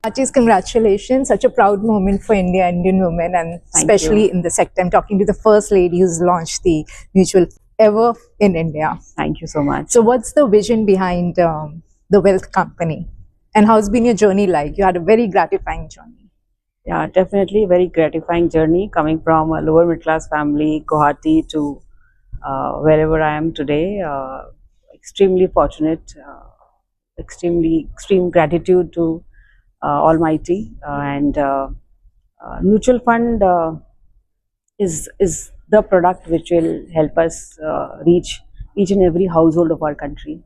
Archie's, congratulations. Such a proud moment for India, Indian women, and especially in the sector. I'm talking to the first lady who's launched the mutual ever in India. Thank you so much. So what's the vision behind the Wealth Company? And how's been your journey like? You had a very gratifying journey. Yeah, definitely a very gratifying journey coming from a lower middle class family, Guwahati, to wherever I am today. Extremely fortunate, extreme gratitude to Almighty, and mutual fund is the product which will help us reach each and every household of our country.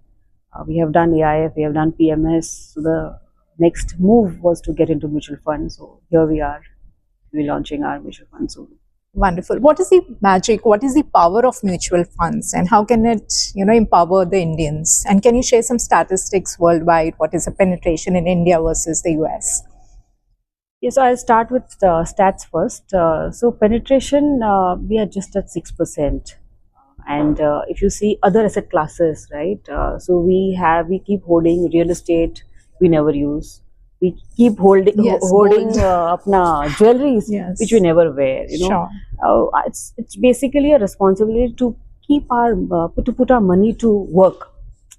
We have done AIF, we have done PMS. So the next move was to get into mutual funds. So here we are, we're launching our mutual fund soon. Wonderful. What is the magic? What is the power of mutual funds, and how can it, empower the Indians? And can you share some statistics worldwide? What is the penetration in India versus the US? Yes, so I'll start with stats first. So penetration, we are just at 6%. And if you see other asset classes, right? So we keep holding real estate, we never use. We keep holding apna jewelries, which we never wear. Sure. It's basically a responsibility to keep our to put our money to work.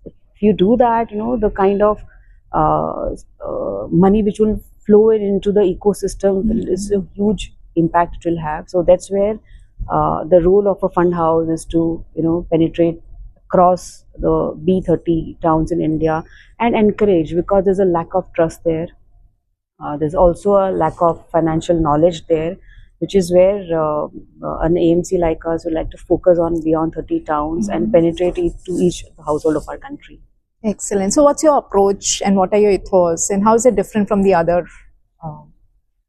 If you do that, the kind of money which will flow into the ecosystem is a huge impact it will have. So that's where the role of a fund house is to penetrate across the B30 towns in India and encourage, because there's a lack of trust there. There's also a lack of financial knowledge there, which is where an AMC like us would like to focus on beyond 30 towns and penetrate to each household of our country. Excellent. So what's your approach and what are your ethos, and how is it different from the other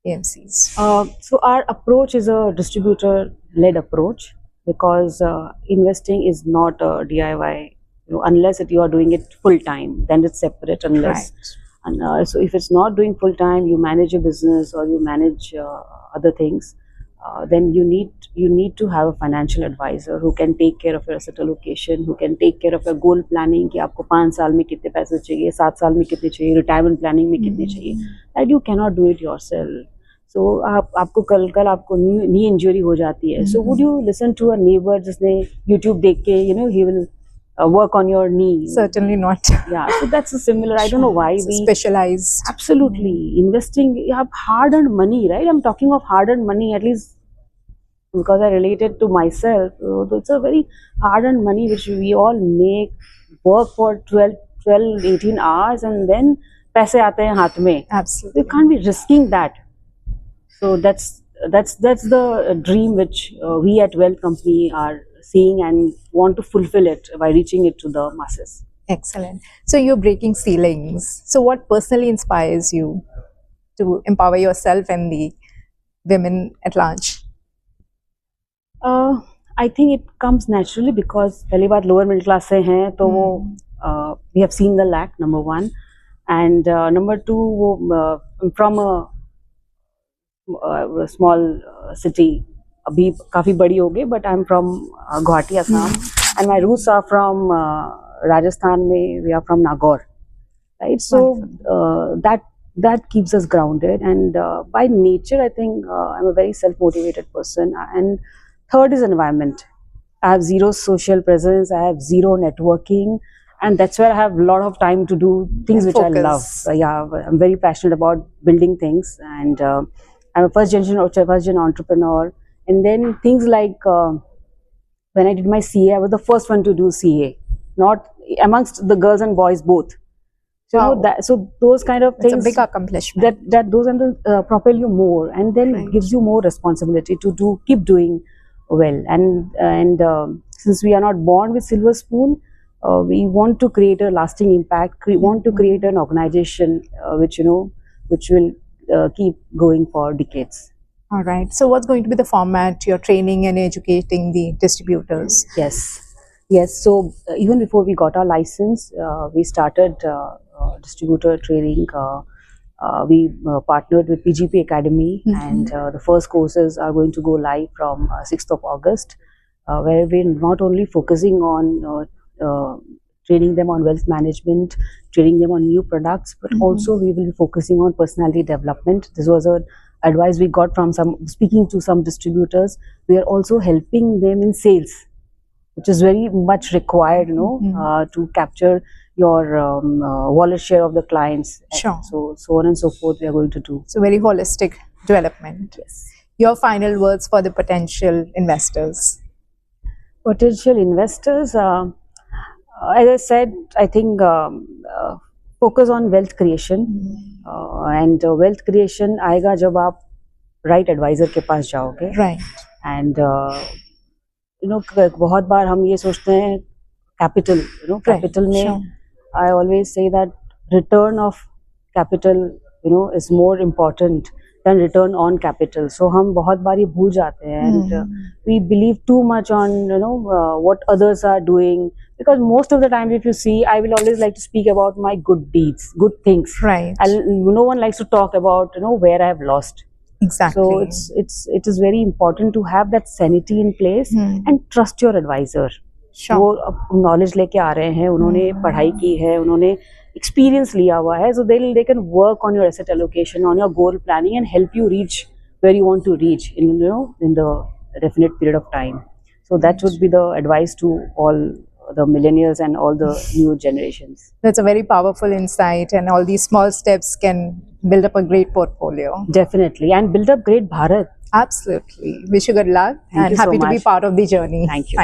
AMCs? So our approach is a distributor-led approach, because investing is not a DIY. Unless you are doing it full time, then it's separate. Unless, and so if it's not doing full time, you manage a business or you manage other things, then you need to have a financial advisor who can take care of your asset allocation, who can take care of your goal planning. कि आपको 5 साल में कितने पैसे चाहिए, 7 साल में कितने चाहिए, retirement planning में कितने चाहिए. That you cannot do it yourself. So आपको कल आपको knee injury हो जाती है. So would you listen to a neighbor जिसने YouTube देख के he will work on your knee? Certainly not. Yeah, so that's a similar. I don't know why we specialized. Absolutely. Investing, you have hard-earned money, right? I'm talking of hard-earned money, at least because I relate it to myself. So it's a very hard-earned money which we all make, work for 12, 18 hours, and then paise aate hain haath mein. Absolutely. You can't be risking that. So that's the dream which we at Wealth Company are seeing and want to fulfill it by reaching it to the masses. Excellent. So you're breaking ceilings. So what personally inspires you to empower yourself and the women at large? I think it comes naturally, because पहली बात lower middle class से हैं, तो वो we have seen the lack, number one, and number two, वो from a small city, अभी काफी बड़ी हो गई, but I'm from Guwahati, Assam, and my roots are from Rajasthan. We are from Nagaur, right? So that keeps us grounded, and by nature, I think I'm a very self-motivated person. And third is environment. I have zero social presence. I have zero networking, and that's where I have a lot of time to do things which I love. Yeah, I'm very passionate about building things, and I'm a first generation entrepreneur. And then things like when I did my CA, I was the first one to do CA, not amongst the girls and boys both. So so those kind of things, it's a big accomplishment. That those propel you more, and then gives you more responsibility to keep doing well. And since we are not born with silver spoon, we want to create a lasting impact. We want to create an organization which will keep going for decades. All right. So what's going to be the format? You're training and educating the distributors. Yes. So even before we got our license, we started distributor training. We partnered with PGP Academy, and the first courses are going to go live from 6th of August, where we're not only focusing on training them on wealth management, training them on new products, but also we will be focusing on personality development. This was a advice we got from speaking to some distributors. We are also helping them in sales, which is very much required, to capture your wallet share of the clients. Sure. So on and so forth, we are going to do. So very holistic development. Yes. Your final words for the potential investors. Potential investors, as I said, I think focus on wealth creation, and wealth creation आएगा जब आप right advisor के पास जाओगे. Right. And बहुत बार हम ये सोचते हैं capital, capital में, Sure. I always say that return of capital, is more important than return on capital. So हम बहुत बार ये भूल जाते हैं, and we believe too much on what others are doing, because most of the time, if you see, I will always like to speak about my good deeds, good things. Right. No one likes to talk about where I have lost. Exactly. So it is very important to have that sanity in place and trust your advisor. Sure. वो knowledge लेके आ रहे हैं, उन्होंने पढ़ाई की है, उन्होंने experience लिया हुआ है, so they can work on your asset allocation, on your goal planning, and help you reach where you want to reach in the definite period of time. So that would be the advice to all the millennials and all the new generations. That's a very powerful insight, and all these small steps can build up a great portfolio. Definitely, and build up great Bharat. Absolutely. Wish you good luck, Thank and you so happy to be much. part of the journey. Thank you.